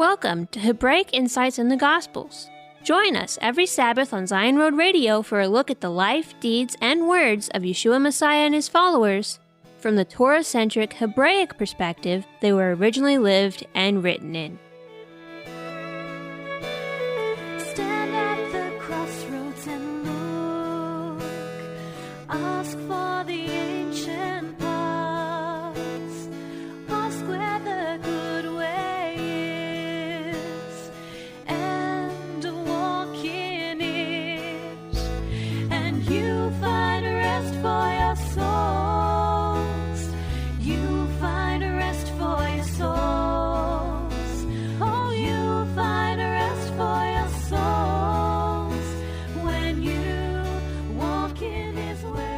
Welcome to Hebraic Insights in the Gospels. Join us every Sabbath on Zion Road Radio for a look at the life, deeds, and words of Yeshua Messiah and his followers from the Torah-centric Hebraic perspective they were originally lived and written in. Stand at the crossroads and look. Ask for the ancient paths. Ask where the good way is, and walk in it, and you find rest for your souls. You find rest for your souls. Oh, you find rest for your souls when you walk in his way.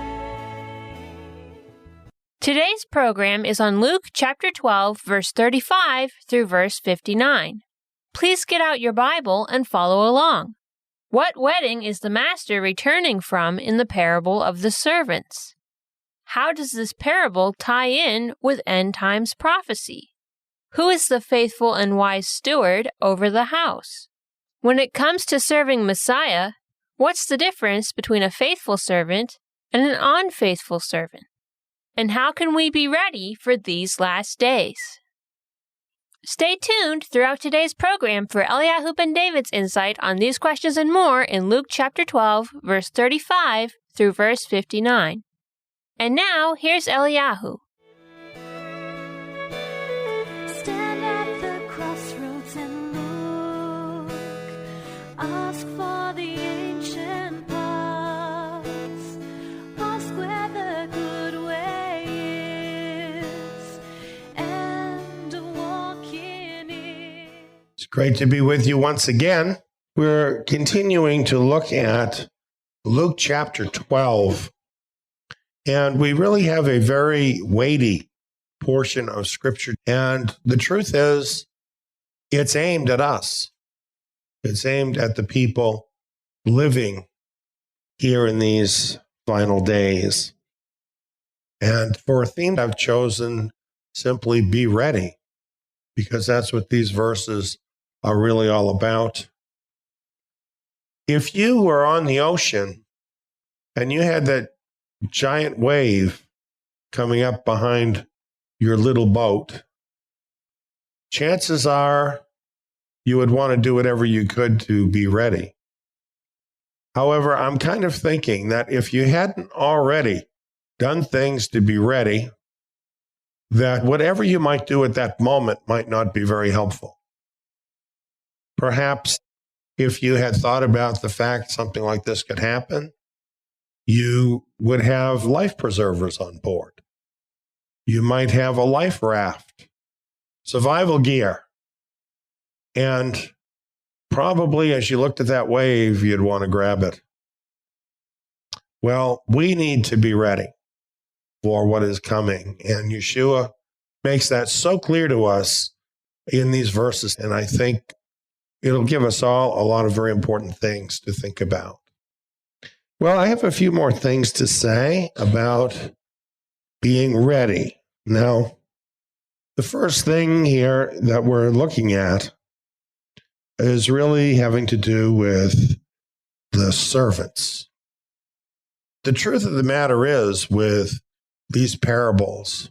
Today's program is on Luke chapter 12, verse 35 through verse 59. Please get out your Bible and follow along. What wedding is the master returning from in the parable of the servants? How does this parable tie in with end times prophecy? Who is the faithful and wise steward over the house? When it comes to serving Messiah, what's the difference between a faithful servant and an unfaithful servant? And how can we be ready for these last days? Stay tuned throughout today's program for Eliyahu ben David's insight on these questions and more in Luke chapter 12, verse 35 through verse 59. And now, here's Eliyahu. Stand at the crossroads and look. Ask for the ancient paths. Ask where the good way is, and walk in it. It's great to be with you once again. We're continuing to look at Luke chapter 12, and we really have a very weighty portion of Scripture. And the truth is, it's aimed at us. It's aimed at the people living here in these final days. And for a theme, I've chosen simply be ready, because that's what these verses are really all about. If you were on the ocean and you had that giant wave coming up behind your little boat, chances are you would want to do whatever you could to be ready. However, I'm kind of thinking that if you hadn't already done things to be ready, that whatever you might do at that moment might not be very helpful. Perhaps if you had thought about the fact something like this could happen, you would have life preservers on board. You might have a life raft, survival gear, and probably as you looked at that wave, you'd want to grab it. Well, we need to be ready for what is coming, and Yeshua makes that so clear to us in these verses, and I think it'll give us all a lot of very important things to think about. Well, I have a few more things to say about being ready. Now, the first thing here that we're looking at is really having to do with the servants. The truth of the matter is, with these parables,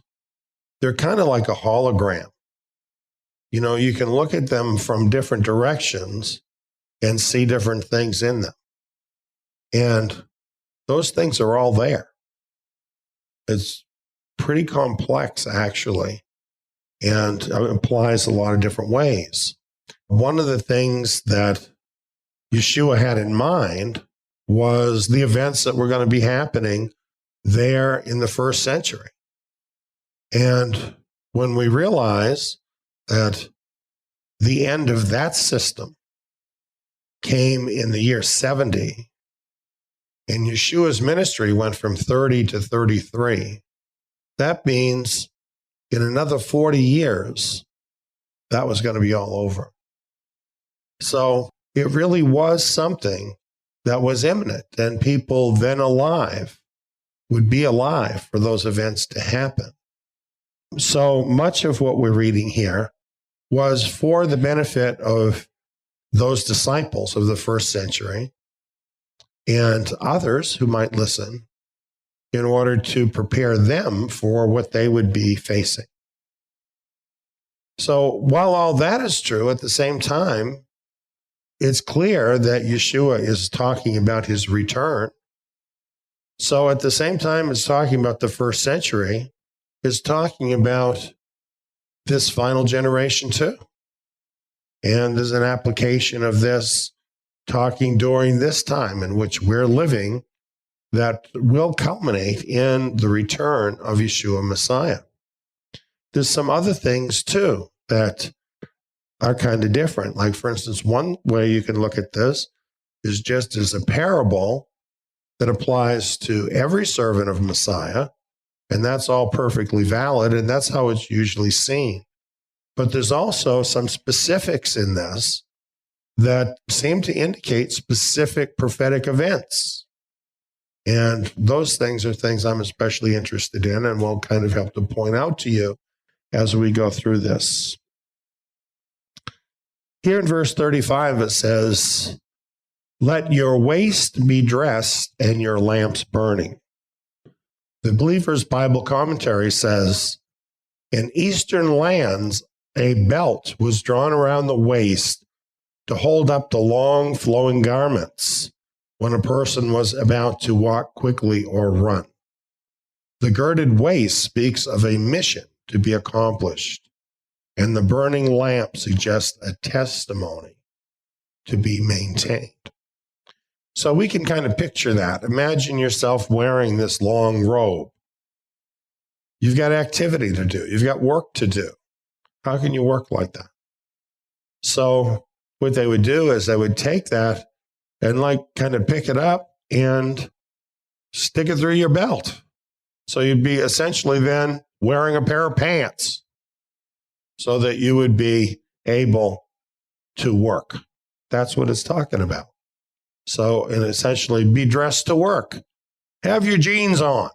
they're kind of like a hologram. You know, you can look at them from different directions and see different things in them. And those things are all there. It's pretty complex, actually, and it applies a lot of different ways. One of the things that Yeshua had in mind was the events that were going to be happening there in the first century. And when we realize that the end of that system came in the year 70, and Yeshua's ministry went from 30 to 33. That means in another 40 years, that was going to be all over. So it really was something that was imminent, and people then alive would be alive for those events to happen. So much of what we're reading here was for the benefit of those disciples of the first century and others who might listen in order to prepare them for what they would be facing. So while all that is true, at the same time, it's clear that Yeshua is talking about his return. So at the same time it's talking about the first century, it's talking about this final generation too. And there's an application of this talking during this time in which we're living that will culminate in the return of Yeshua Messiah. There's some other things too that are kind of different. Like, for instance, one way you can look at this is just as a parable that applies to every servant of Messiah, and that's all perfectly valid, and that's how it's usually seen. But there's also some specifics in this that seem to indicate specific prophetic events. And those things are things I'm especially interested in and will kind of help to point out to you as we go through this. Here in verse 35, it says, "Let your waist be dressed and your lamps burning." The Believer's Bible Commentary says, in Eastern lands, a belt was drawn around the waist to hold up the long flowing garments when a person was about to walk quickly or run. The girded waist speaks of a mission to be accomplished, and the burning lamp suggests a testimony to be maintained. So we can kind of picture that. Imagine yourself wearing this long robe. You've got activity to do. You've got work to do. How can you work like that? So what they would do is they would take that and kind of pick it up and stick it through your belt. So you'd be essentially then wearing a pair of pants so that you would be able to work. That's what it's talking about. So, and essentially be dressed to work. Have your jeans on.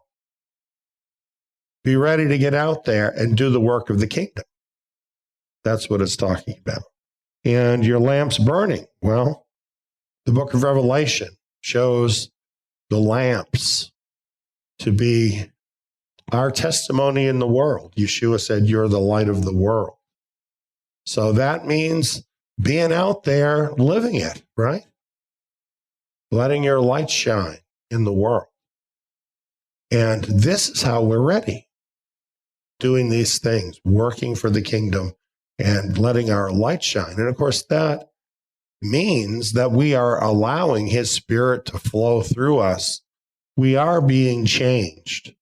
Be ready to get out there and do the work of the kingdom. That's what it's talking about. And your lamps burning. Well, the book of Revelation shows the lamps to be our testimony in the world. Yeshua said, "You're the light of the world." So that means being out there living it, right? Letting your light shine in the world. And this is how we're ready. Doing these things, working for the kingdom and letting our light shine. And of course, that means that we are allowing his spirit to flow through us. We are being changed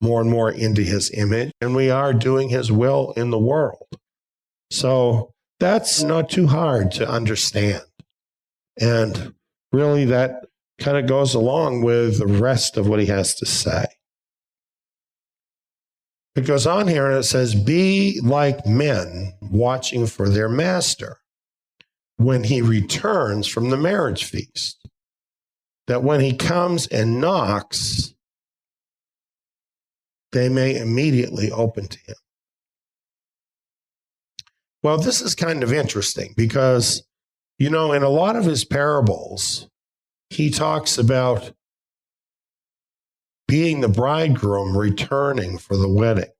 more and more into his image, and we are doing his will in the world. So that's not too hard to understand. And really, that kind of goes along with the rest of what he has to say. It goes on here and it says, "Be like men watching for their master when he returns from the marriage feast, that when he comes and knocks, they may immediately open to him." Well, this is kind of interesting because, in a lot of his parables, he talks about being the bridegroom returning for the wedding.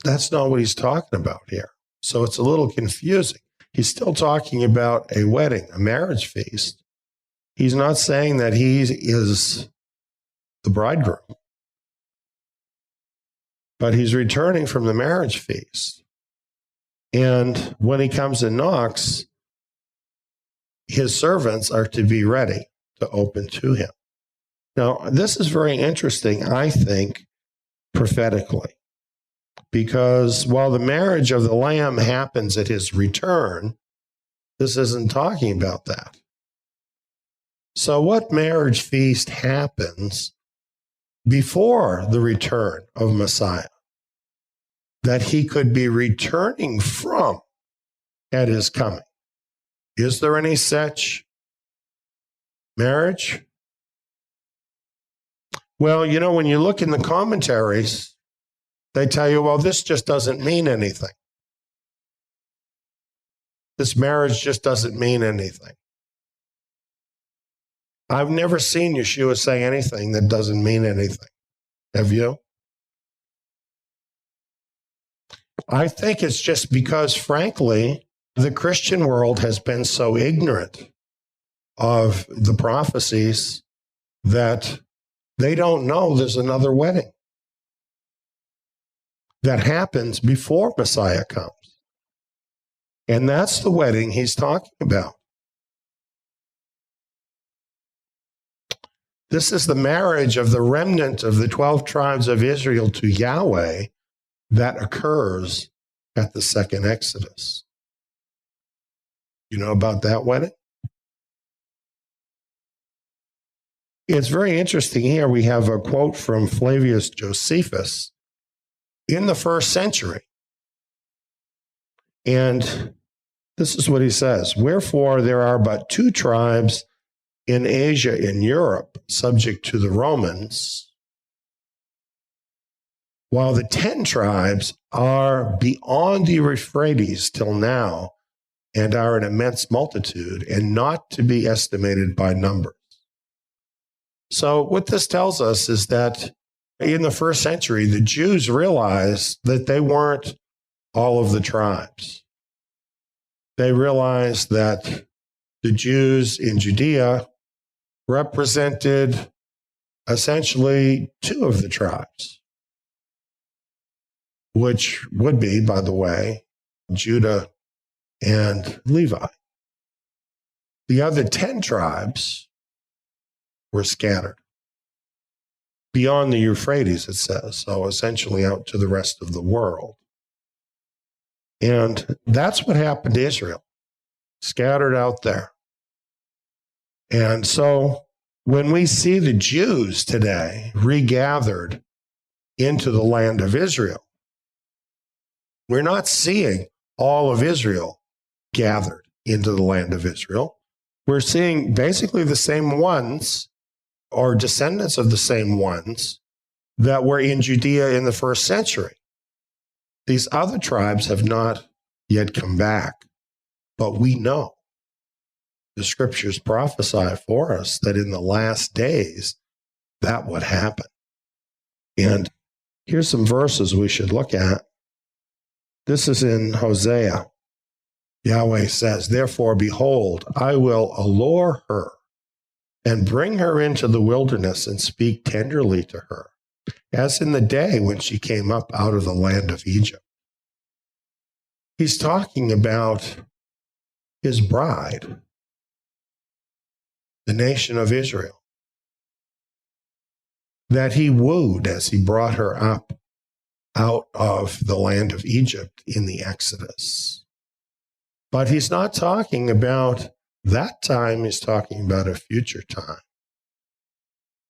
That's not what he's talking about here. So it's a little confusing. He's still talking about a wedding, a marriage feast. He's not saying that he is the bridegroom, but he's returning from the marriage feast. And when he comes and knocks, his servants are to be ready to open to him. Now, this is very interesting, I think, prophetically, because while the marriage of the Lamb happens at his return, this isn't talking about that. So what marriage feast happens before the return of Messiah that he could be returning from at his coming? Is there any such marriage? Well, when you look in the commentaries, They tell you, well, this just doesn't mean anything. This marriage just doesn't mean anything. I've never seen Yeshua say anything that doesn't mean anything. Have you? I think it's just because, frankly, the Christian world has been so ignorant of the prophecies that they don't know there's another wedding that happens before Messiah comes. And that's the wedding he's talking about. This is the marriage of the remnant of the 12 tribes of Israel to Yahweh that occurs at the second Exodus. You know about that wedding? It's very interesting here. We have a quote from Flavius Josephus in the first century. And this is what he says. Wherefore there are but 2 tribes in Asia and Europe subject to the Romans, while the 10 tribes are beyond the Euphrates till now and are an immense multitude and not to be estimated by numbers. So what this tells us is that in the first century, the Jews realized that they weren't all of the tribes. They realized that the Jews in Judea represented essentially 2 of the tribes, which would be, by the way, Judah and Levi. The other 10 tribes were scattered beyond the Euphrates, it says, so essentially out to the rest of the world. And that's what happened to Israel, scattered out there. And so when we see the Jews today regathered into the land of Israel, we're not seeing all of Israel gathered into the land of Israel. We're seeing basically the same ones or descendants of the same ones that were in Judea in the first century. These other tribes have not yet come back, but we know the scriptures prophesy for us that in the last days that would happen. And here's some verses we should look at. This is in Hosea. Yahweh says, therefore, behold, I will allure her and bring her into the wilderness and speak tenderly to her, as in the day when she came up out of the land of Egypt. He's talking about his bride, the nation of Israel, that he wooed as he brought her up out of the land of Egypt in the Exodus. But he's not talking about that time, he's talking about a future time.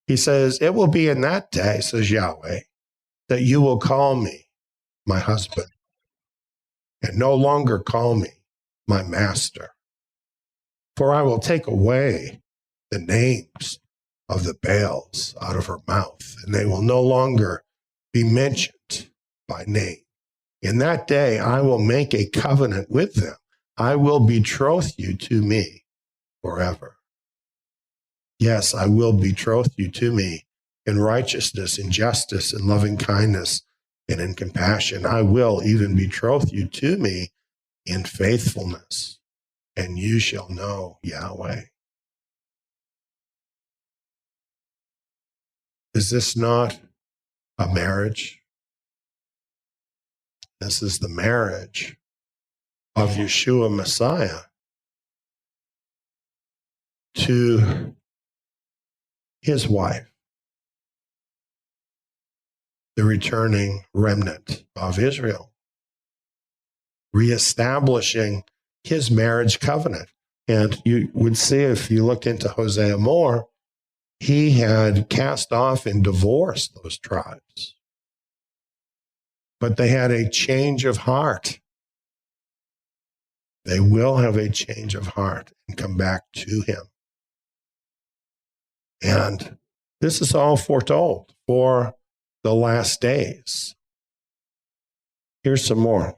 He says, it will be in that day, says Yahweh, that you will call me my husband, and no longer call me my master. For I will take away the names of the Baals out of her mouth, and they will no longer be mentioned by name. In that day I will make a covenant with them. I will betroth you to me forever. Yes, I will betroth you to me in righteousness, in justice, in loving kindness, and in compassion. I will even betroth you to me in faithfulness, and you shall know Yahweh. Is this not a marriage? This is the marriage of Yeshua Messiah to his wife, the returning remnant of Israel, reestablishing his marriage covenant. And you would see, if you looked into Hosea more, he had cast off and divorced those tribes. But they had a change of heart. They will have a change of heart and come back to him. And this is all foretold for the last days. Here's some more.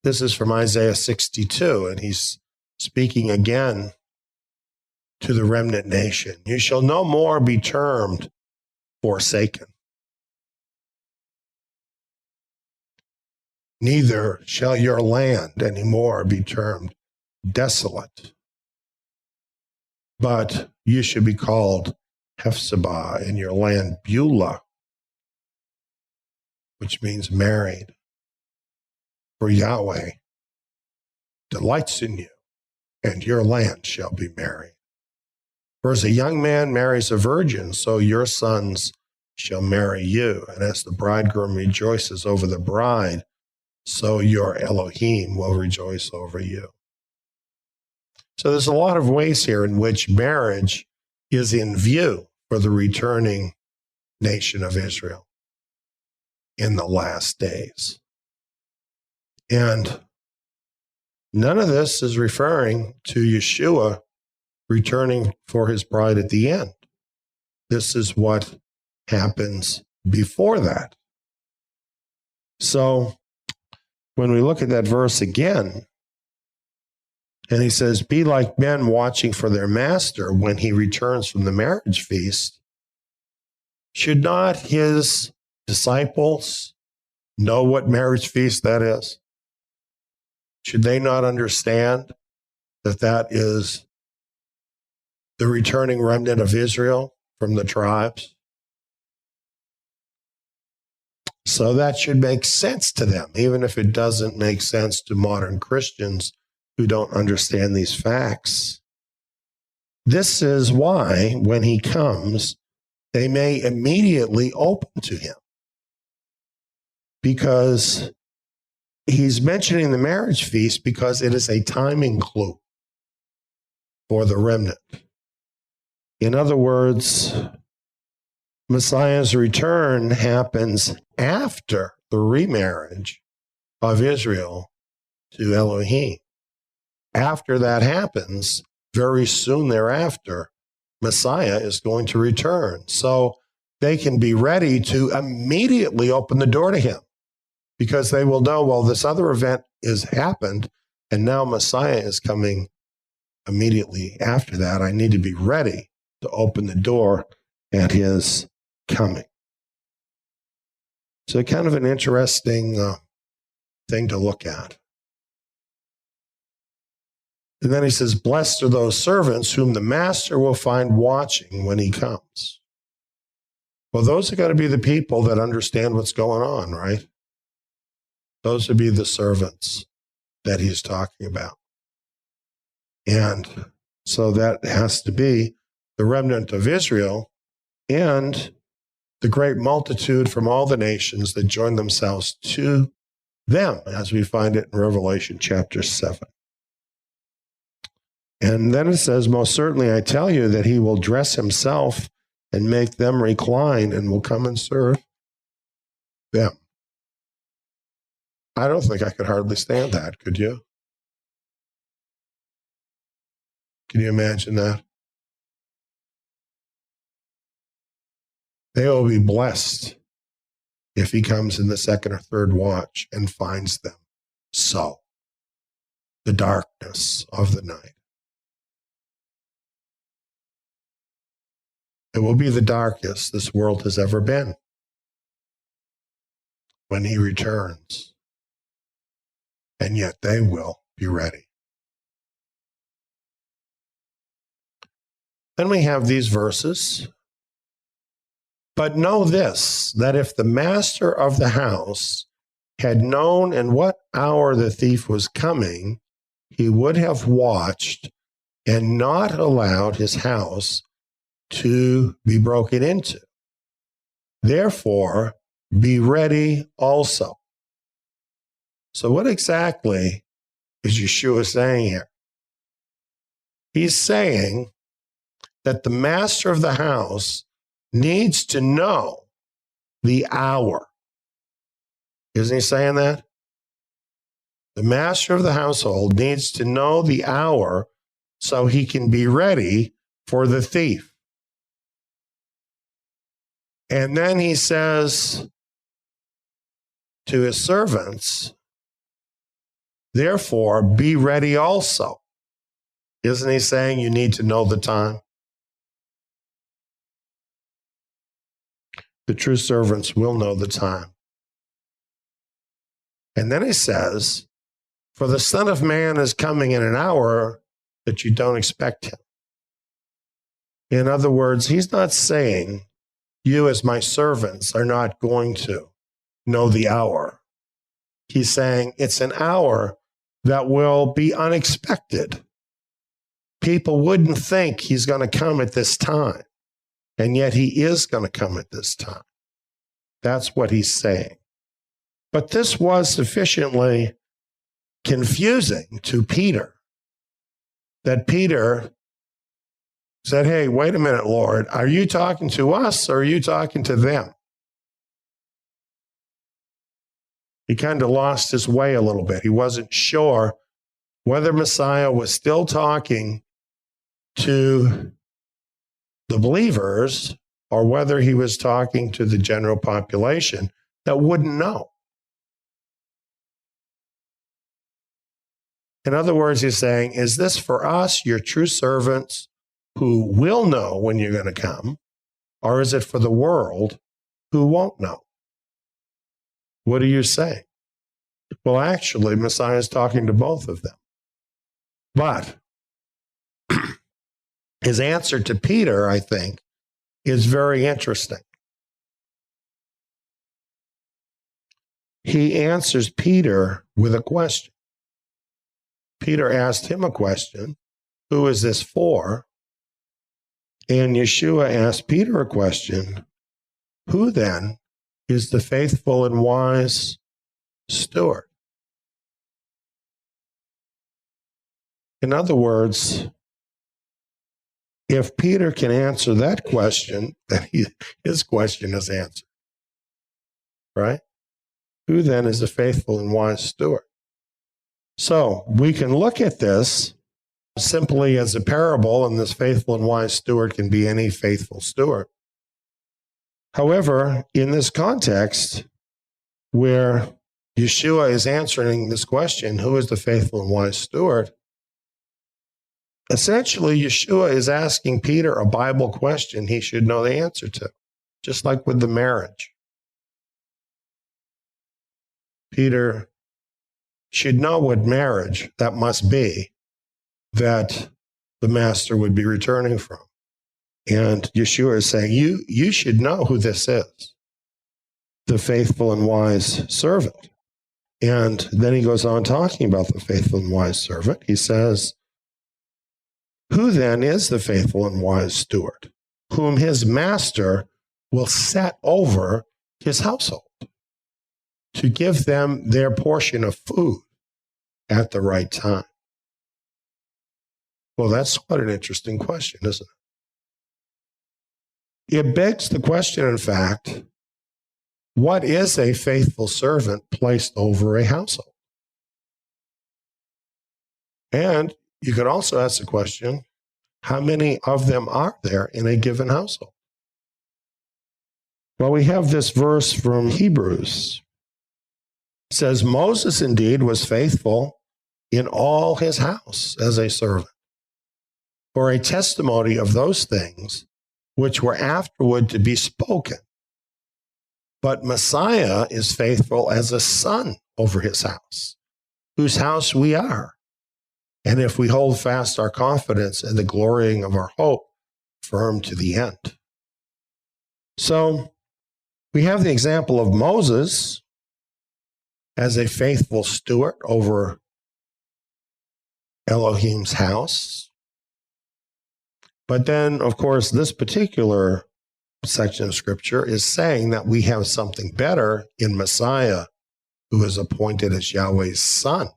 This is from Isaiah 62, and he's speaking again to the remnant nation. You shall no more be termed forsaken, neither shall your land anymore be termed desolate, but you should be called Hephzibah, and your land Beulah, which means married. For Yahweh delights in you, and your land shall be married. For as a young man marries a virgin, so your sons shall marry you. And as the bridegroom rejoices over the bride, so your Elohim will rejoice over you. So there's a lot of ways here in which marriage is in view for the returning nation of Israel in the last days. And none of this is referring to Yeshua returning for his bride at the end. This is what happens before that. So when we look at that verse again, and he says, be like men watching for their master when he returns from the marriage feast, should not his disciples know what marriage feast that is? Should they not understand that that is the returning remnant of Israel from the tribes? So that should make sense to them, even if it doesn't make sense to modern Christians who don't understand these facts. This is why, when he comes, they may immediately open to him, because he's mentioning the marriage feast because it is a timing clue for the remnant. In other words, Messiah's return happens after the remarriage of Israel to Elohim. After that happens, very soon thereafter, Messiah is going to return. So they can be ready to immediately open the door to him, because they will know, well, this other event has happened, and now Messiah is coming immediately after that. I need to be ready to open the door at his coming. So kind of an interesting thing to look at. And then he says, blessed are those servants whom the master will find watching when he comes. Well, those are going to be the people that understand what's going on, right? Those would be the servants that he's talking about. And so that has to be the remnant of Israel and the great multitude from all the nations that join themselves to them, as we find it in Revelation chapter 7. And then it says, most certainly I tell you that he will dress himself and make them recline and will come and serve them. I don't think I could hardly stand that, could you? Can you imagine that? They will be blessed if he comes in the second or third watch and finds them so, the darkness of the night. It will be the darkest this world has ever been when he returns. And yet they will be ready. Then we have these verses. But know this, that if the master of the house had known in what hour the thief was coming, he would have watched and not allowed his house to be broken into. Therefore, be ready also. So what exactly is Yeshua saying here? He's saying that the master of the house needs to know the hour. Isn't he saying that? The master of the household needs to know the hour so he can be ready for the thief. And then he says to his servants, therefore be ready also. Isn't he saying you need to know the time? The true servants will know the time. And then he says, for the Son of Man is coming in an hour that you don't expect him. In other words, he's not saying you as my servants are not going to know the hour. He's saying it's an hour that will be unexpected. People wouldn't think he's going to come at this time, and yet he is going to come at this time. That's what he's saying. But this was sufficiently confusing to Peter that Peter said, hey, wait a minute, Lord, are you talking to us or are you talking to them? He kind of lost his way a little bit. He wasn't sure whether Messiah was still talking to the believers or whether he was talking to the general population that wouldn't know. In other words, he's saying, is this for us, your true servants, who will know when you're going to come, or is it for the world who won't know? What do you say? Well, actually, Messiah is talking to both of them. But his answer to Peter, I think, is very interesting. He answers Peter with a question. Peter asked him a question, who is this for? And Yeshua asked Peter a question, who then is the faithful and wise steward? In other words, if Peter can answer that question, then his question is answered. Right? Who then is the faithful and wise steward? So we can look at this simply as a parable, and this faithful and wise steward can be any faithful steward. However, in this context, where Yeshua is answering this question, who is the faithful and wise steward? Essentially, Yeshua is asking Peter a Bible question he should know the answer to, just like with the marriage. Peter should know what marriage that must be that the master would be returning from. And Yeshua is saying, you should know who this is, the faithful and wise servant. And then he goes on talking about the faithful and wise servant. He says, who then is the faithful and wise steward, whom his master will set over his household to give them their portion of food at the right time? Well, that's quite an interesting question, isn't it? It begs the question, in fact, what is a faithful servant placed over a household? And you could also ask the question, how many of them are there in a given household? Well, we have this verse from Hebrews. It says, Moses indeed was faithful in all his house as a servant, for a testimony of those things which were afterward to be spoken. But Messiah is faithful as a son over his house, whose house we are. And if we hold fast our confidence and the glorying of our hope firm to the end. So we have the example of Moses as a faithful steward over Elohim's house. But then, of course, this particular section of Scripture is saying that we have something better in Messiah, who is appointed as Yahweh's son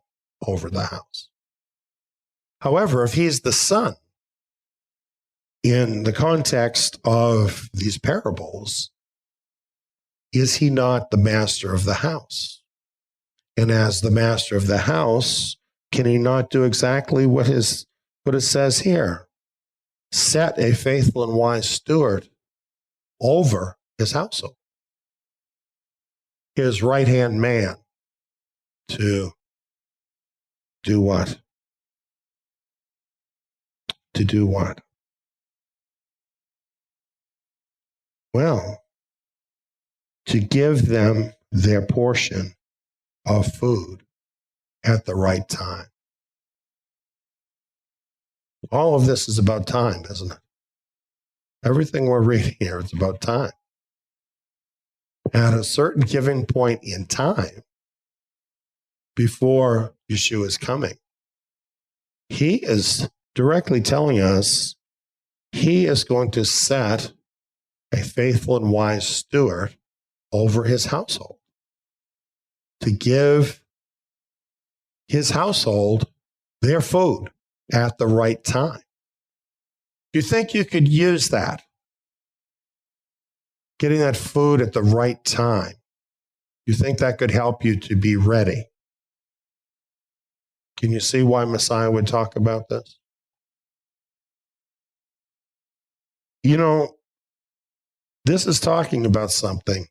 over the house. However, if he's the son, in the context of these parables, is he not the master of the house? And as the master of the house, can he not do exactly what it says here? Set a faithful and wise steward over his household. his right-hand man to do what? To do what? Well, to give them their portion of food at the right time. All of this is about time, isn't it? Everything we're reading here is about time. At a certain given point in time, before Yeshua's coming, he is directly telling us he is going to set a faithful and wise steward over his household to give his household their food at the right time. Do you think you could use that? Getting that food at the right time. Do you think that could help you to be ready? Can you see why Messiah would talk about this? You know, this is talking about something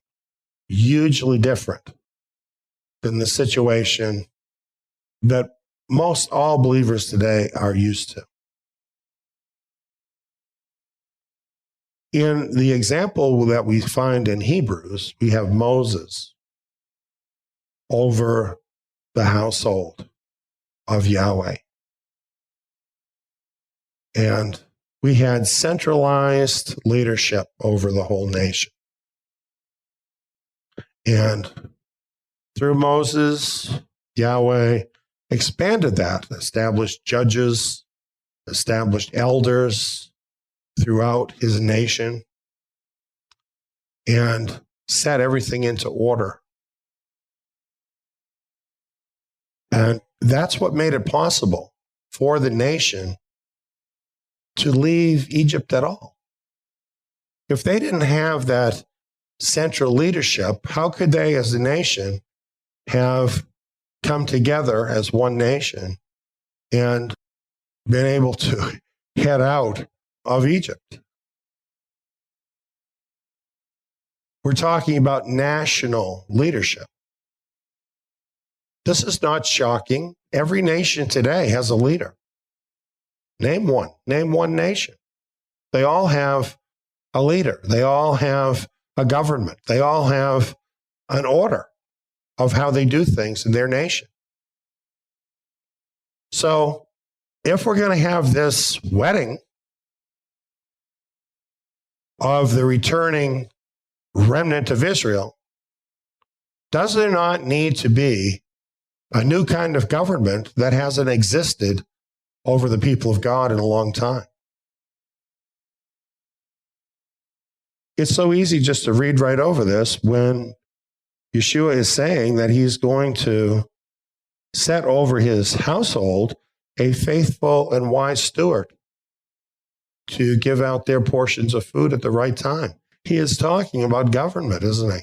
hugely different than the situation that most all believers today are used to. In the example that we find in Hebrews, we have Moses over the household of Yahweh. And we had centralized leadership over the whole nation. And through Moses, Yahweh expanded that, established judges, established elders throughout his nation, and set everything into order. And that's what made it possible for the nation to leave Egypt at all. If they didn't have that central leadership, how could they as a nation have come together as one nation and been able to head out of Egypt? We're talking about national leadership. This is not shocking. Every nation today has a leader. Name one. Name one nation. They all have a leader. They all have a government. They all have an order of how they do things in their nation. So if we're going to have this wedding of the returning remnant of Israel, does there not need to be a new kind of government that hasn't existed over the people of God in a long time? It's so easy just to read right over this when Yeshua is saying that he's going to set over his household a faithful and wise steward to give out their portions of food at the right time. He is talking about government, isn't he?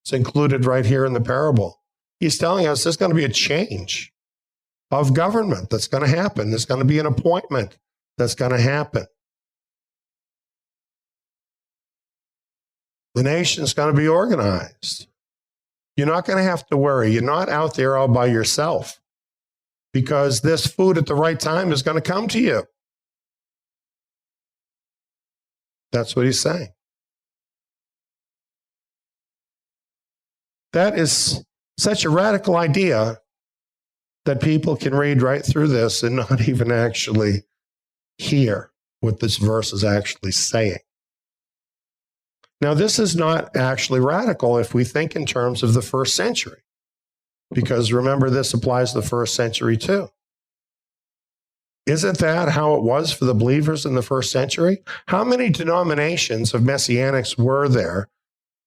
It's included right here in the parable. He's telling us there's going to be a change of government that's going to happen. There's going to be an appointment that's going to happen. The nation's going to be organized. You're not going to have to worry. You're not out there all by yourself because this food at the right time is going to come to you. That's what he's saying. That is such a radical idea that people can read right through this and not even actually hear what this verse is actually saying. Now, this is not actually radical if we think in terms of the first century, because remember, this applies to the first century too. Isn't that how it was for the believers in the first century? How many denominations of Messianics were there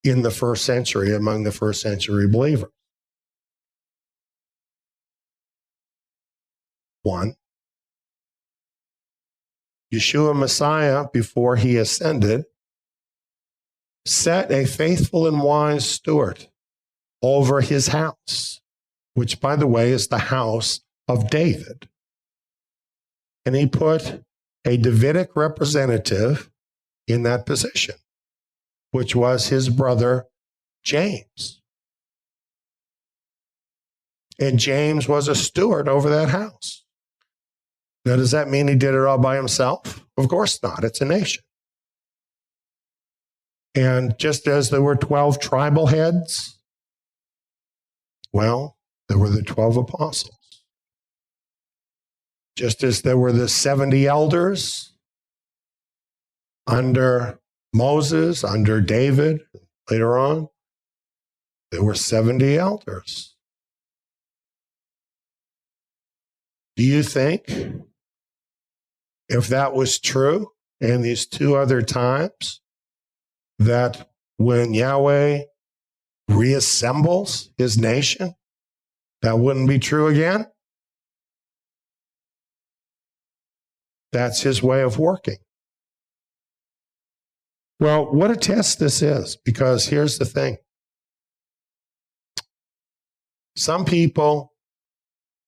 in the first century among the first century believers? One. Yeshua Messiah, before he ascended, set a faithful and wise steward over his house, which, by the way, is the house of David. And he put a Davidic representative in that position. which was his brother James. And James was a steward over that house. Now, does that mean he did it all by himself? Of course not. It's a nation. And just as there were 12 tribal heads, well, there were the 12 apostles. Just as there were the 70 elders under Moses, under David, later on, there were 70 elders. Do you think if that was true in these two other times, that when Yahweh reassembles his nation, that wouldn't be true again? That's his way of working. Well, what a test this is, because here's the thing. Some people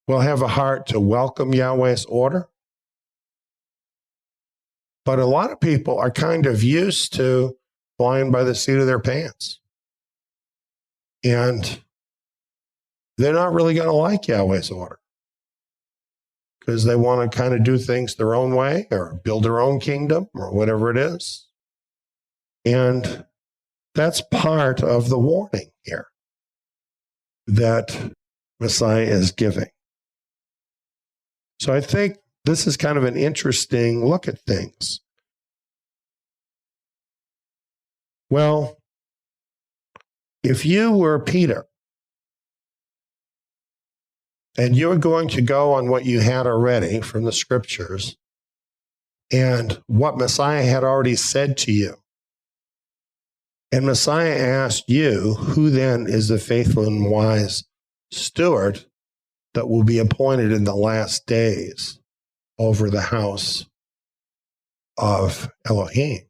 will have a heart to welcome Yahweh's order, but a lot of people are kind of used to flying by the seat of their pants. And they're not really going to like Yahweh's order because they want to kind of do things their own way or build their own kingdom or whatever it is. And that's part of the warning here that Messiah is giving. So I think this is kind of an interesting look at things. Well, if you were Peter and you were going to go on what you had already from the scriptures and what Messiah had already said to you, and Messiah asked you, who then is the faithful and wise steward that will be appointed in the last days over the house of Elohim?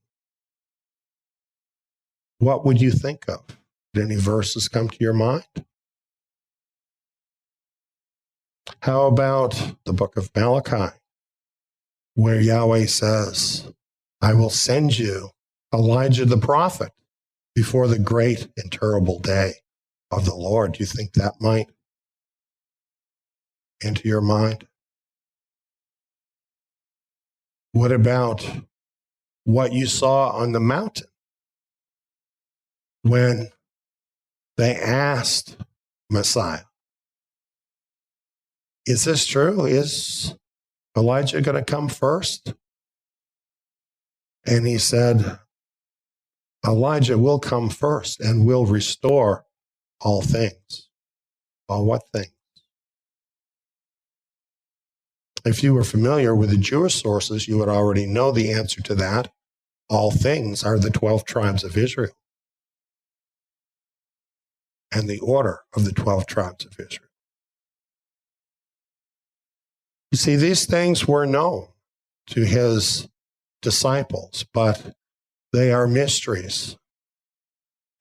What would you think of? Did any verses come to your mind? How about the book of Malachi, where Yahweh says, I will send you Elijah the prophet before the great and terrible day of the Lord? Do you think that might enter your mind? What about what you saw on the mountain when they asked Messiah, is this true? Is Elijah going to come first? And he said, Elijah will come first and will restore all things. Well, what things? If you were familiar with the Jewish sources, you would already know the answer to that. All things are the 12 tribes of Israel and the order of the 12 tribes of Israel. You see, these things were known to his disciples, but they are mysteries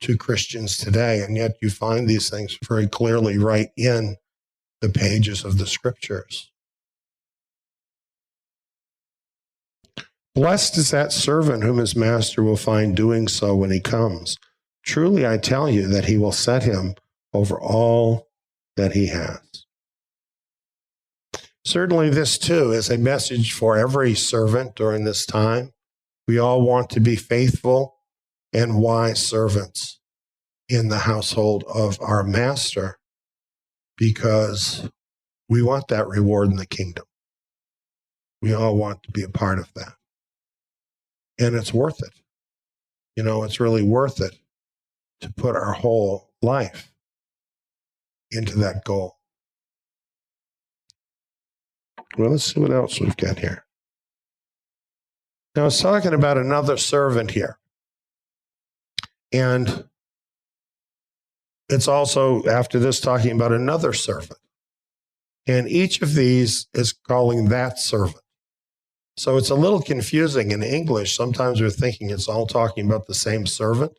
to Christians today, and yet you find these things very clearly right in the pages of the scriptures. Blessed is that servant whom his master will find doing so when he comes. Truly, I tell you that he will set him over all that he has. Certainly, this too is a message for every servant during this time. We all want to be faithful and wise servants in the household of our master because we want that reward in the kingdom. We all want to be a part of that. And it's worth it. You know, it's really worth it to put our whole life into that goal. Well, let's see what else we've got here. Now, it's talking about another servant here. And it's also, after this, talking about another servant. And each of these is calling that servant. So it's a little confusing in English. Sometimes we're thinking it's all talking about the same servant,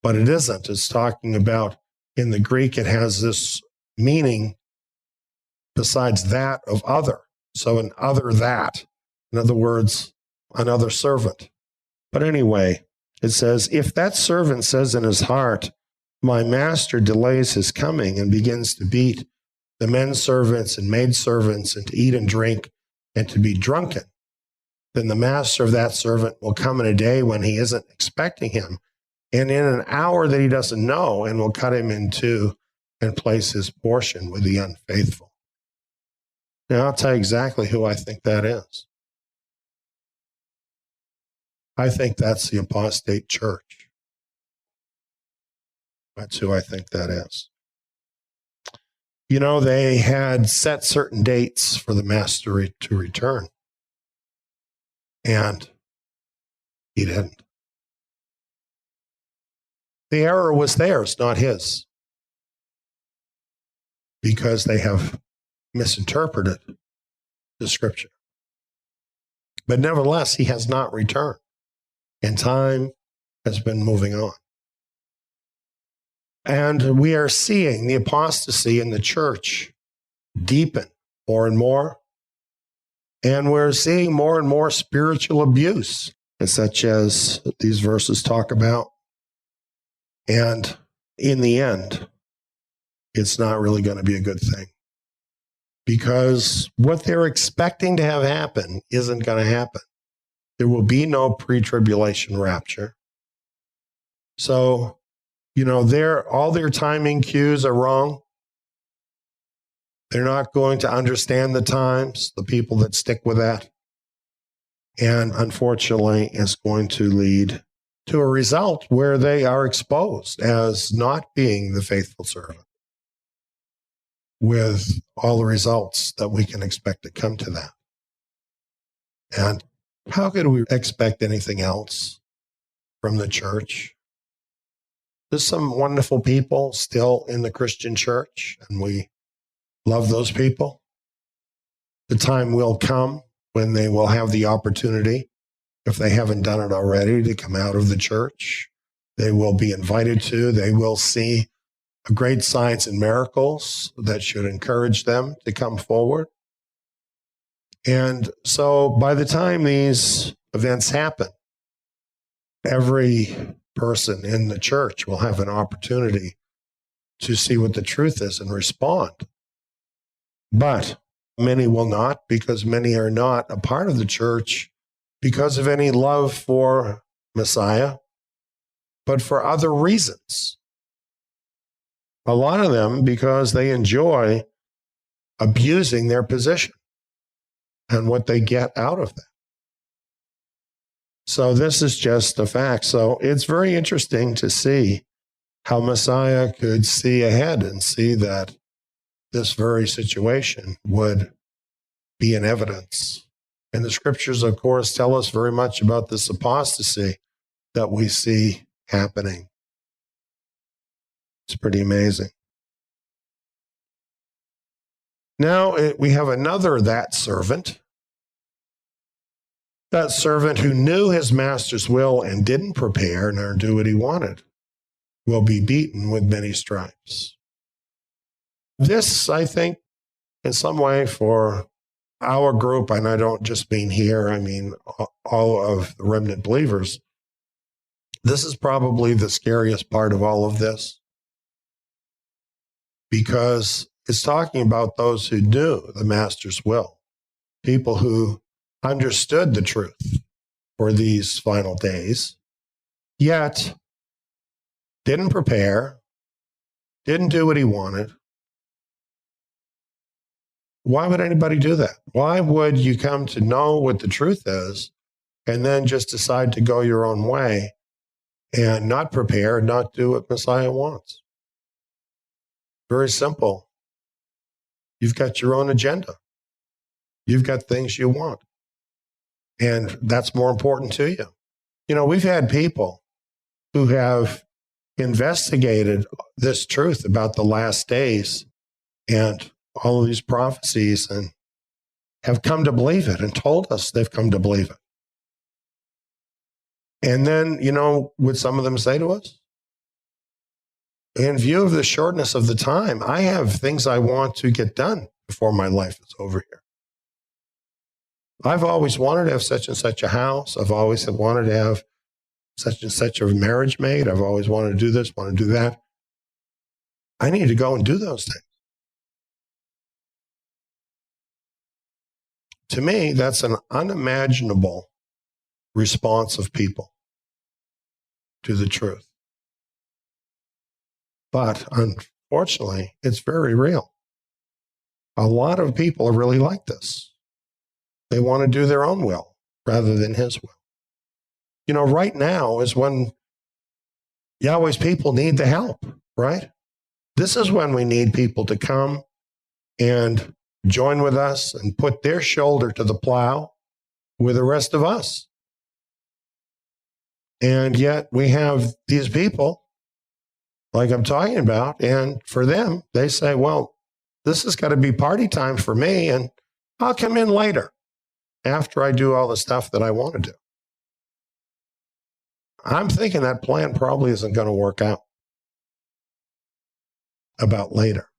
but it isn't. It's talking about, in the Greek, it has this meaning besides that of other. So an other that. In other words, another servant. But anyway, It says, if that servant says in his heart, my master delays his coming and begins to beat the men servants and maid servants and to eat and drink and to be drunken, then the master of that servant will come in a day when he isn't expecting him and in an hour that he doesn't know, and will cut him in two and place his portion with the unfaithful. Now, I'll tell you exactly who I think that is. I think that's the apostate church. That's who I think that is. You know, they had set certain dates for the master to return, and he didn't. The error was theirs, not his, because they have misinterpreted the scripture. But nevertheless, he has not returned, and time has been moving on. And we are seeing the apostasy in the church deepen more and more. And we're seeing more and more spiritual abuse, such as these verses talk about. And in the end, it's not really going to be a good thing. Because what they're expecting to have happen isn't going to happen. There will be no pre-tribulation rapture. So, you know, all their timing cues are wrong. They're not going to understand the times, the people that stick with that. And unfortunately, it's going to lead to a result where they are exposed as not being the faithful servant, with all the results that we can expect to come to that. And how could we expect anything else from the church? There's some wonderful people still in the Christian church, and we love those people. The time will come when they will have the opportunity, if they haven't done it already, to come out of the church. They will be invited to. They will see great signs and miracles that should encourage them to come forward. And so by the time these events happen, every person in the church will have an opportunity to see what the truth is and respond. But many will not, because many are not a part of the church because of any love for Messiah, but for other reasons. A lot of them because they enjoy abusing their position and what they get out of that. So this is just a fact. So it's very interesting to see how Messiah could see ahead and see that this very situation would be in evidence. And the scriptures, of course, tell us very much about this apostasy that we see happening. It's pretty amazing. Now we have another that servant who knew his master's will and didn't prepare nor do what he wanted, will be beaten with many stripes. This, I think, in some way for our group, and I don't just mean here, I mean all of the remnant believers, this is probably the scariest part of all of this, because it's talking about those who knew the master's will, people who understood the truth for these final days, yet didn't prepare, didn't do what he wanted. Why would anybody do that? Why would you come to know what the truth is and then just decide to go your own way and not prepare, not do what Messiah wants? Very simple. You've got your own agenda. You've got things you want. And that's more important to you. You know, we've had people who have investigated this truth about the last days and all of these prophecies and have come to believe it and told us they've come to believe it. And then, you know, would some of them say to us, in view of the shortness of the time, I have things I want to get done before my life is over here. I've always wanted to have such and such a house. I've always wanted to have such and such a marriage mate. I've always wanted to do this, want to do that. I need to go and do those things. To me, that's an unimaginable response of people to the truth. But unfortunately, it's very real. A lot of people are really like this. They want to do their own will rather than his will. You know, right now is when Yahweh's people need the help, right? This is when we need people to come and join with us and put their shoulder to the plow with the rest of us. And yet we have these people like I'm talking about, and for them, they say, well, this has got to be party time for me, and I'll come in later after I do all the stuff that I want to do. I'm thinking that plan probably isn't going to work out about later.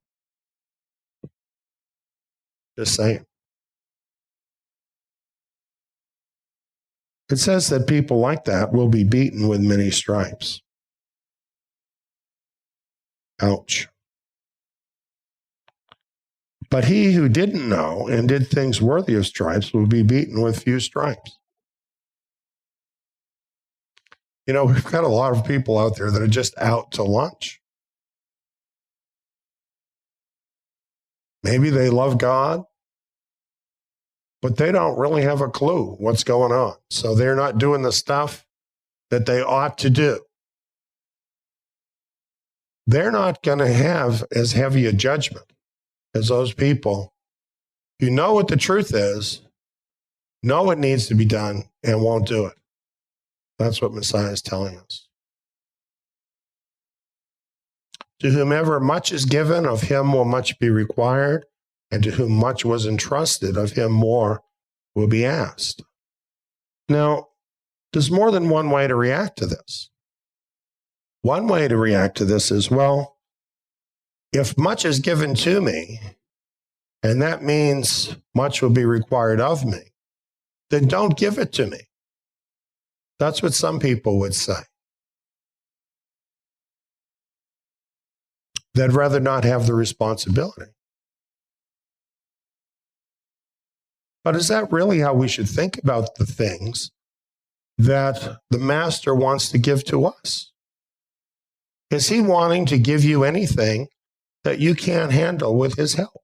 Just saying. It says that people like that will be beaten with many stripes. Ouch. But he who didn't know and did things worthy of stripes will be beaten with few stripes. You know, we've got a lot of people out there that are just out to lunch. Maybe they love God, but they don't really have a clue what's going on. So they're not doing the stuff that they ought to do. They're not going to have as heavy a judgment as those people who know what the truth is, know what needs to be done, and won't do it. That's what Messiah is telling us. To whomever much is given, of him will much be required, and to whom much was entrusted, of him more will be asked. Now, there's more than one way to react to this. One way to react to this is, well, if much is given to me, and that means much will be required of me, then don't give it to me. That's what some people would say. They'd rather not have the responsibility. But is that really how we should think about the things that the Master wants to give to us? Is he wanting to give you anything that you can't handle with his help?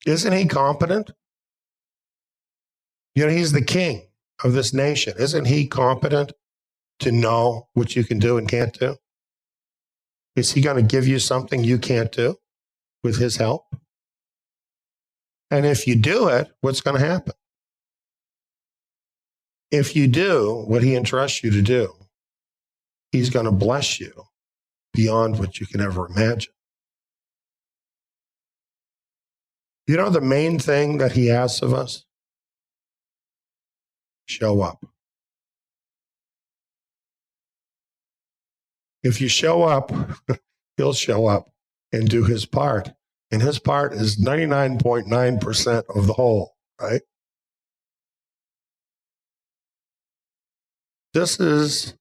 Isn't he competent? You know, he's the king of this nation. Isn't he competent to know what you can do and can't do? Is he going to give you something you can't do with his help? And if you do it, what's going to happen? If you do what he entrusts you to do, he's going to bless you beyond what you can ever imagine. You know the main thing that he asks of us? Show up. If you show up, he'll show up and do his part. And his part is 99.9% of the whole, right? This is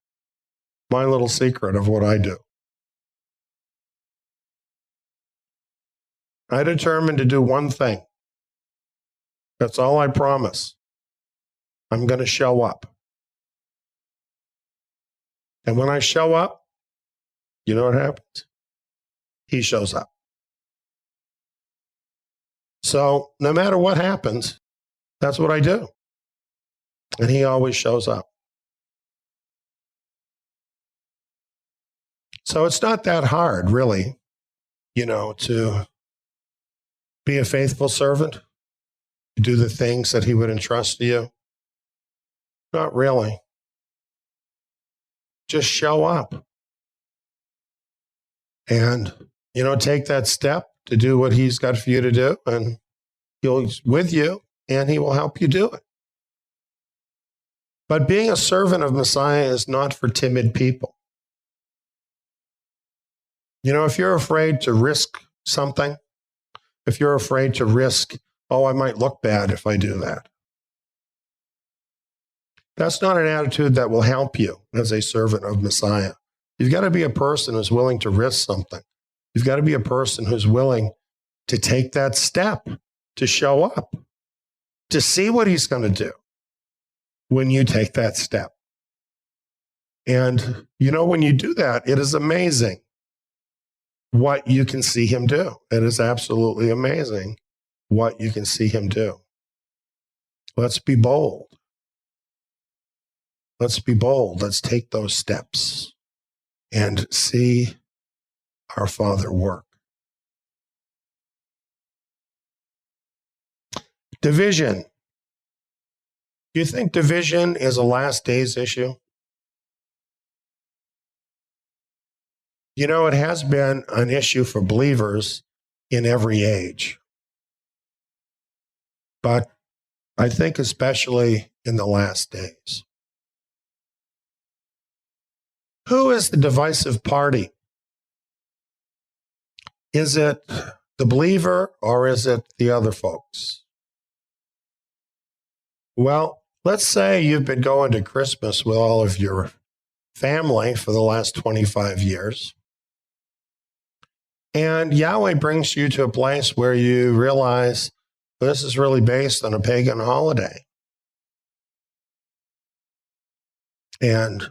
my little secret of what I do. I determined to do one thing. That's all I promise. I'm going to show up. And when I show up, you know what happens? He shows up. So no matter what happens, that's what I do. And he always shows up. So it's not that hard, really, you know, to be a faithful servant, to do the things that he would entrust to you. Not really. Just show up. And, you know, take that step to do what he's got for you to do, and he's with you, and he will help you do it. But being a servant of Messiah is not for timid people. You know, if you're afraid to risk something, if you're afraid to risk, oh, I might look bad if I do that. That's not an attitude that will help you as a servant of Messiah. You've got to be a person who's willing to risk something. You've got to be a person who's willing to take that step, to show up, to see what he's going to do when you take that step. And, when you do that, it is amazing what you can see him do. It is absolutely amazing what you can see him do. Let's be bold. Let's be bold. Let's take those steps and see our Father work. Division. Do you think division is a last days issue? It has been an issue for believers in every age. But I think especially in the last days. Who is the divisive party? Is it the believer or is it the other folks? Well, let's say you've been going to Christmas with all of your family for the last 25 years. And Yahweh brings you to a place where you realize this is really based on a pagan holiday. And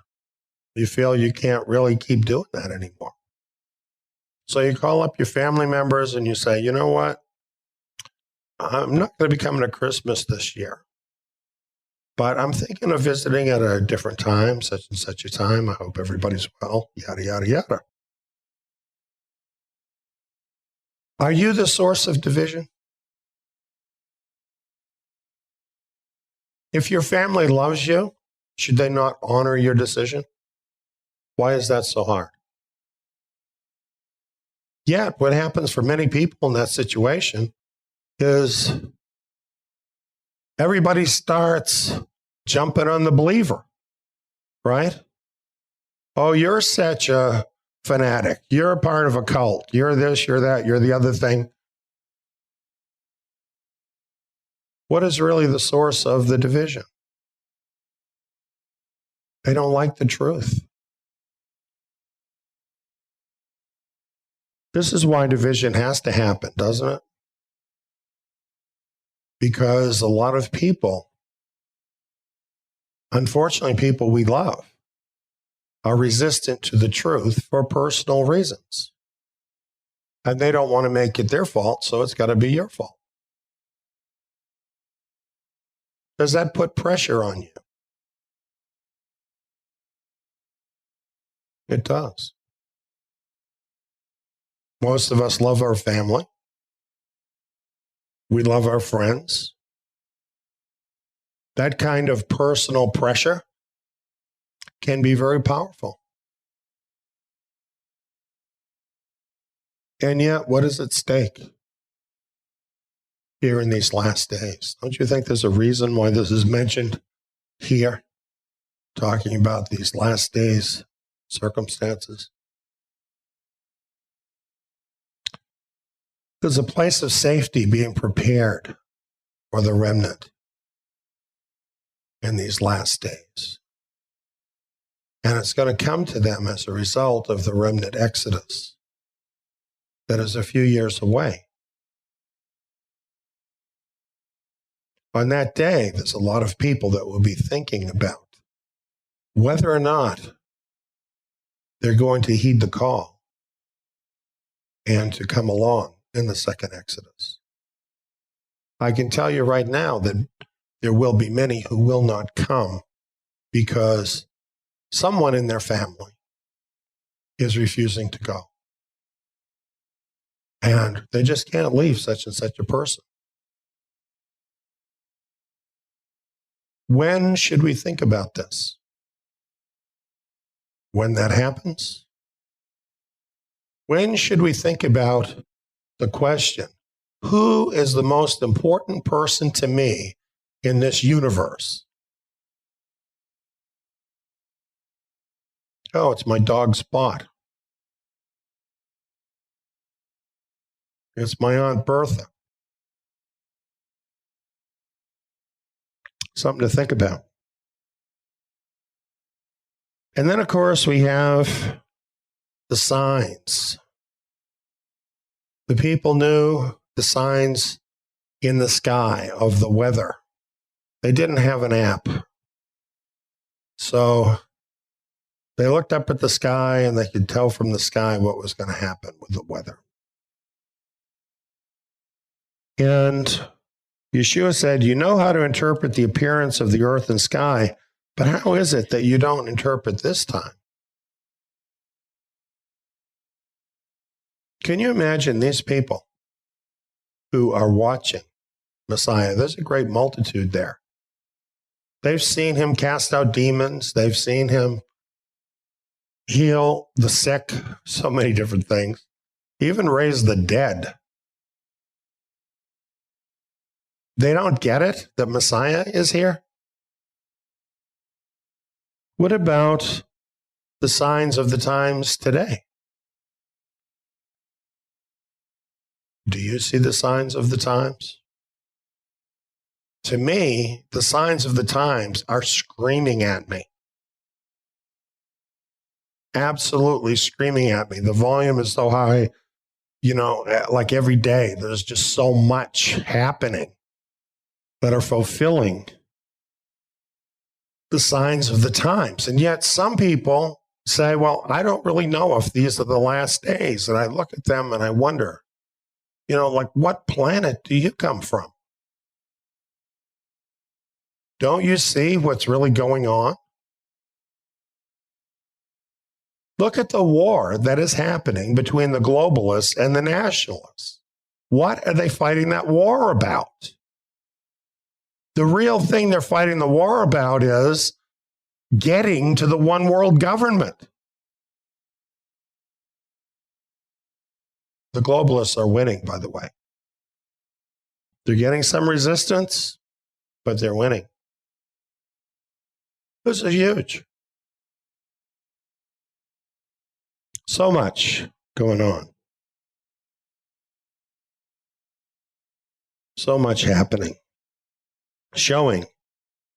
you feel you can't really keep doing that anymore. So you call up your family members and you say, you know what? I'm not going to be coming to Christmas this year. But I'm thinking of visiting at a different time, such and such a time. I hope everybody's well, yada, yada, yada. Are you the source of division? If your family loves you, should they not honor your decision? Why is that so hard? Yet, what happens for many people in that situation is everybody starts jumping on the believer, right? Oh, you're such a fanatic. You're a part of a cult. You're this, you're that, you're the other thing. What is really the source of the division? They don't like the truth. This is why division has to happen, doesn't it? Because a lot of people, unfortunately, people we love, are resistant to the truth for personal reasons. And they don't want to make it their fault, so it's got to be your fault. Does that put pressure on you? It does. Most of us love our family. We love our friends. That kind of personal pressure can be very powerful. And yet, what is at stake here in these last days? Don't you think there's a reason why this is mentioned here, talking about these last days circumstances? There's a place of safety being prepared for the remnant in these last days. And it's going to come to them as a result of the remnant exodus that is a few years away. On that day, there's a lot of people that will be thinking about whether or not they're going to heed the call and to come along in the second exodus. I can tell you right now that there will be many who will not come because someone in their family is refusing to go. And they just can't leave such and such a person. When should we think about this? When that happens? When should we think about the question, who is the most important person to me in this universe? Oh, it's my dog Spot. It's my Aunt Bertha. Something to think about. And then, of course, we have the signs. The people knew the signs in the sky of the weather. They didn't have an app. So they looked up at the sky and they could tell from the sky what was going to happen with the weather. And Yeshua said, you know how to interpret the appearance of the earth and sky, but how is it that you don't interpret this time? Can you imagine these people who are watching Messiah? There's a great multitude there. They've seen him cast out demons. They've seen him heal the sick, so many different things, even raise the dead. They don't get it that Messiah is here? What about the signs of the times today? Do you see the signs of the times? To me, the signs of the times are screaming at me. Absolutely screaming at me. The volume is so high, like every day, there's just so much happening that are fulfilling the signs of the times. And yet some people say, well, I don't really know if these are the last days. And I look at them and I wonder, like, what planet do you come from? Don't you see what's really going on? Look at the war that is happening between the globalists and the nationalists. What are they fighting that war about? The real thing they're fighting the war about is getting to the one world government. The globalists are winning, by the way. They're getting some resistance, but they're winning. This is huge. So much going on. So much happening, showing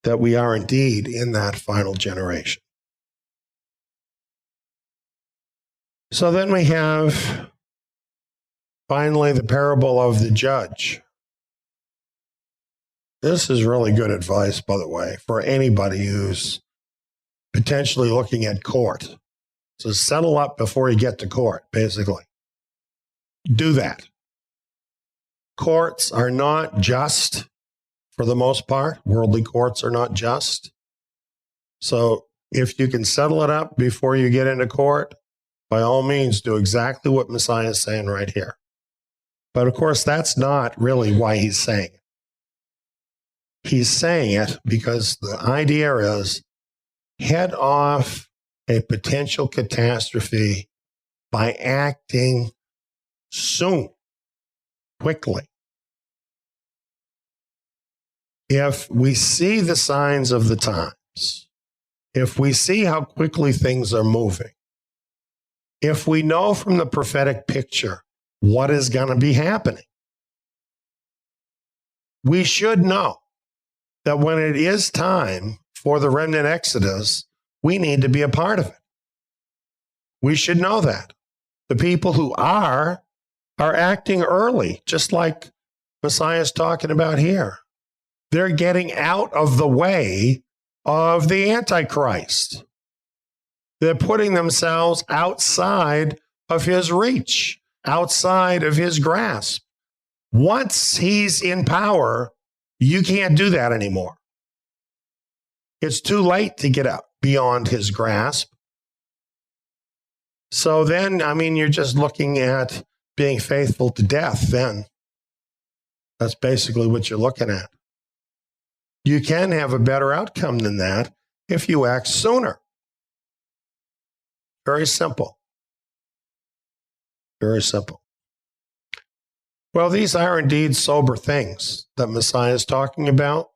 that we are indeed in that final generation. So then we have finally the parable of the judge. This is really good advice, by the way, for anybody who's potentially looking at court. So settle up before you get to court, basically. Do that. Courts are not just, for the most part. Worldly courts are not just. So if you can settle it up before you get into court, by all means, do exactly what Messiah is saying right here. But of course, that's not really why he's saying it. He's saying it because the idea is head off a potential catastrophe by acting soon, quickly. If we see the signs of the times, if we see how quickly things are moving, if we know from the prophetic picture what is going to be happening, we should know that when it is time for the remnant exodus, we need to be a part of it. We should know that. The people who are acting early, just like Messiah is talking about here. They're getting out of the way of the Antichrist. They're putting themselves outside of his reach, outside of his grasp. Once he's in power, you can't do that anymore. It's too late to get up beyond his grasp. So then, you're just looking at being faithful to death then. That's basically what you're looking at. You can have a better outcome than that if you act sooner. Very simple. Very simple. Well, these are indeed sober things that Messiah is talking about.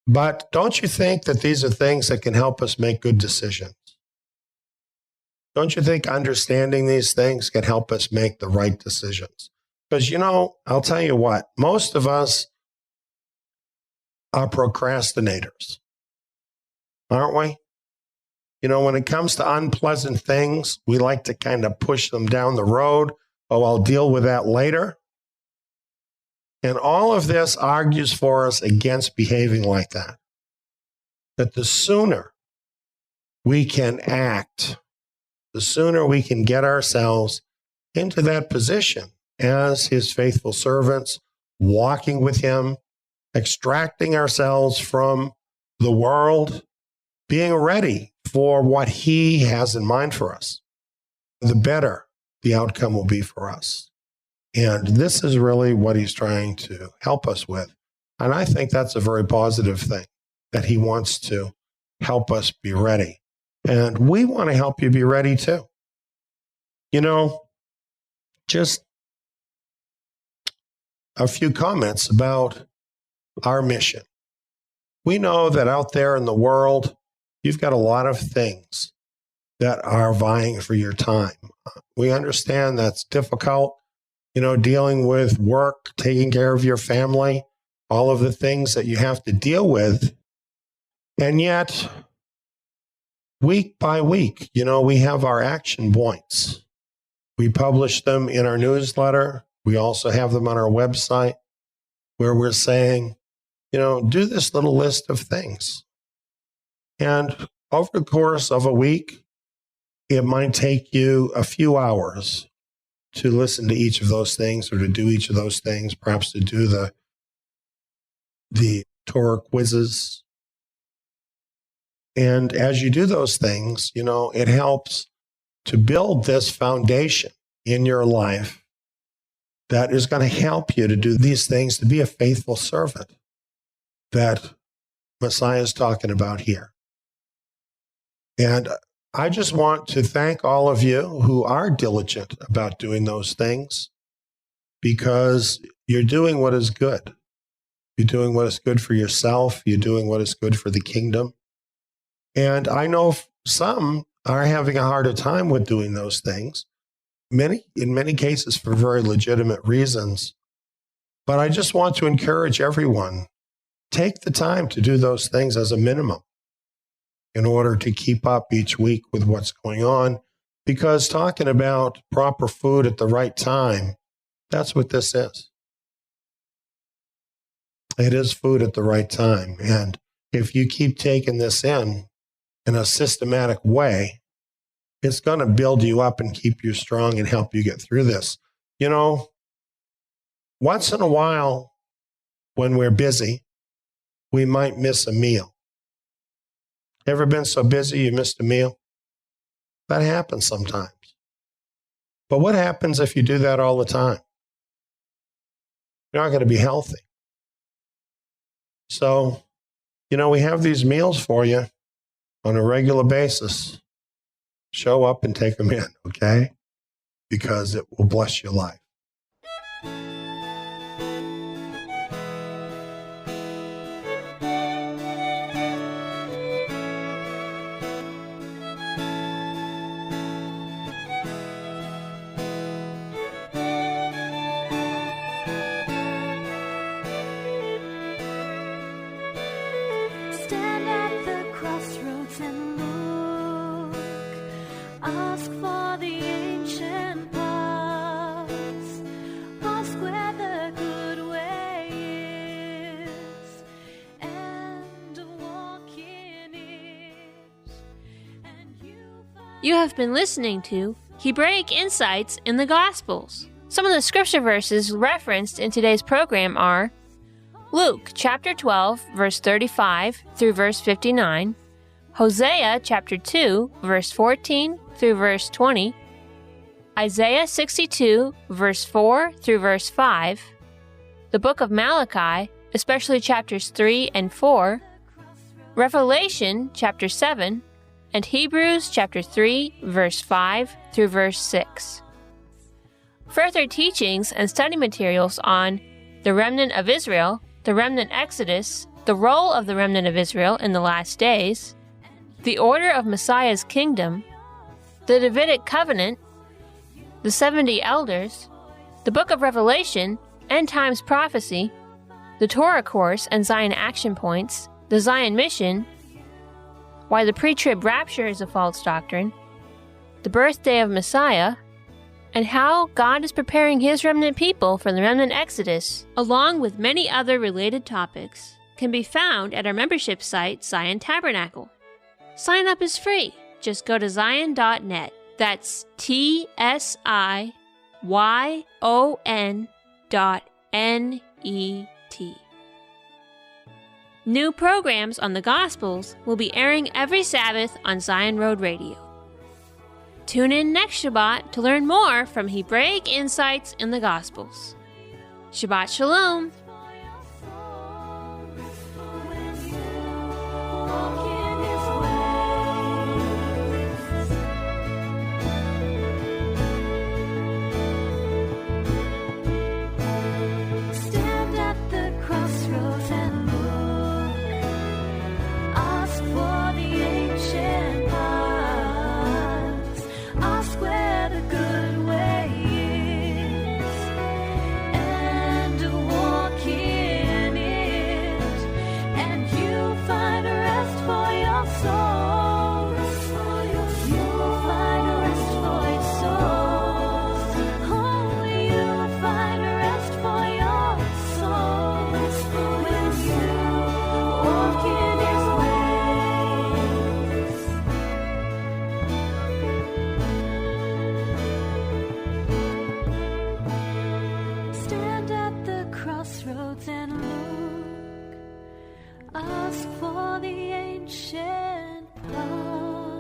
But don't you think that these are things that can help us make good decisions? Don't you think understanding these things can help us make the right decisions? Because, I'll tell you what, most of us are procrastinators, aren't we? When it comes to unpleasant things, we like to kind of push them down the road. Oh, I'll deal with that later. And all of this argues for us against behaving like that. That the sooner we can act, the sooner we can get ourselves into that position as his faithful servants, walking with him, extracting ourselves from the world, being ready for what he has in mind for us, the better the outcome will be for us. And this is really what he's trying to help us with. And I think that's a very positive thing, that he wants to help us be ready. And we want to help you be ready too. Just a few comments about our mission. We know that out there in the world, you've got a lot of things that are vying for your time. We understand that's difficult, dealing with work, taking care of your family, all of the things that you have to deal with. And yet, week by week, we have our action points. We publish them in our newsletter. We also have them on our website where we're saying, do this little list of things. And over the course of a week, it might take you a few hours to listen to each of those things or to do each of those things, perhaps to do the Torah quizzes. And as you do those things, it helps to build this foundation in your life that is going to help you to do these things, to be a faithful servant that Messiah is talking about here. And I just want to thank all of you who are diligent about doing those things, because you're doing what is good. You're doing what is good for yourself. You're doing what is good for the kingdom. And I know some are having a harder time with doing those things, in many cases for very legitimate reasons. But I just want to encourage everyone, take the time to do those things as a minimum in order to keep up each week with what's going on. Because talking about proper food at the right time, that's what this is. It is food at the right time. And if you keep taking this in a systematic way, it's going to build you up and keep you strong and help you get through this. Once in a while, when we're busy, we might miss a meal. Ever been so busy you missed a meal? That happens sometimes. But what happens if you do that all the time? You're not going to be healthy. So, we have these meals for you on a regular basis. Show up and take them in, okay? Because it will bless your life. Stand at the crossroads and look. Ask for the ancient paths. Ask where the good way is, and walk in it. And You have been listening to Hebraic Insights in the Gospels. Some of the scripture verses referenced in today's program are Luke chapter 12, verse 35 through verse 59, Hosea chapter 2, verse 14 through verse 20, Isaiah 62, verse 4 through verse 5, the book of Malachi, especially chapters 3 and 4, Revelation chapter 7, and Hebrews chapter 3, verse 5 through verse 6. Further teachings and study materials on the remnant of Israel, the remnant Exodus, the role of the remnant of Israel in the last days, the order of Messiah's kingdom, the Davidic covenant, the 70 elders, the book of Revelation, end times prophecy, the Torah course and Zion action points, the Zion mission, why the pre-trib rapture is a false doctrine, the birthday of Messiah, and how God is preparing His remnant people for the remnant exodus, along with many other related topics, can be found at our membership site, Zion Tabernacle. Sign up is free. Just go to zion.net. That's TSIYON.NET. New programs on the Gospels will be airing every Sabbath on Zion Road Radio. Tune in next Shabbat to learn more from Hebraic insights in the Gospels. Shabbat Shalom! Stand at the crossroads and look. Ask for the ancient paths. Ask where the good way is, and walk in it, and you'll find a rest for your soul. You'll find a rest for your soul. Oh, you'll find a rest for your soul when you walk in His ways. Stand at the crossroads and look. Ask for the ancient paths.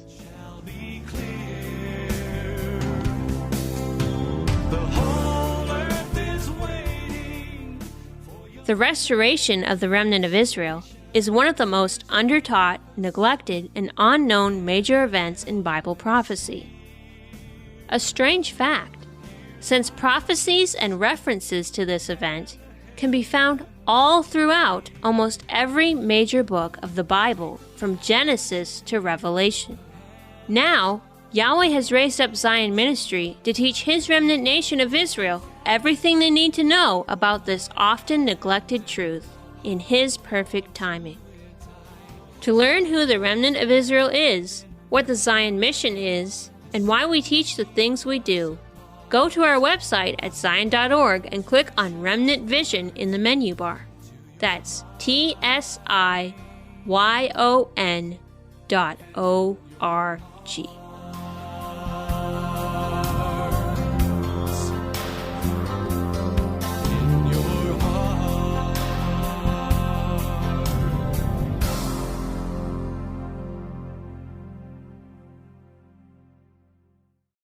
Shall be clear. The whole earth is waiting for your The restoration of the remnant of Israel is one of the most undertaught, neglected, and unknown major events in Bible prophecy. A strange fact, since prophecies and references to this event can be found all throughout almost every major book of the Bible, from Genesis to Revelation. Now, Yahweh has raised up Zion Ministry to teach His remnant nation of Israel everything they need to know about this often neglected truth in His perfect timing. To learn who the remnant of Israel is, what the Zion mission is, and why we teach the things we do, go to our website at zion.org and click on Remnant Vision in the menu bar. That's TSIYON.org.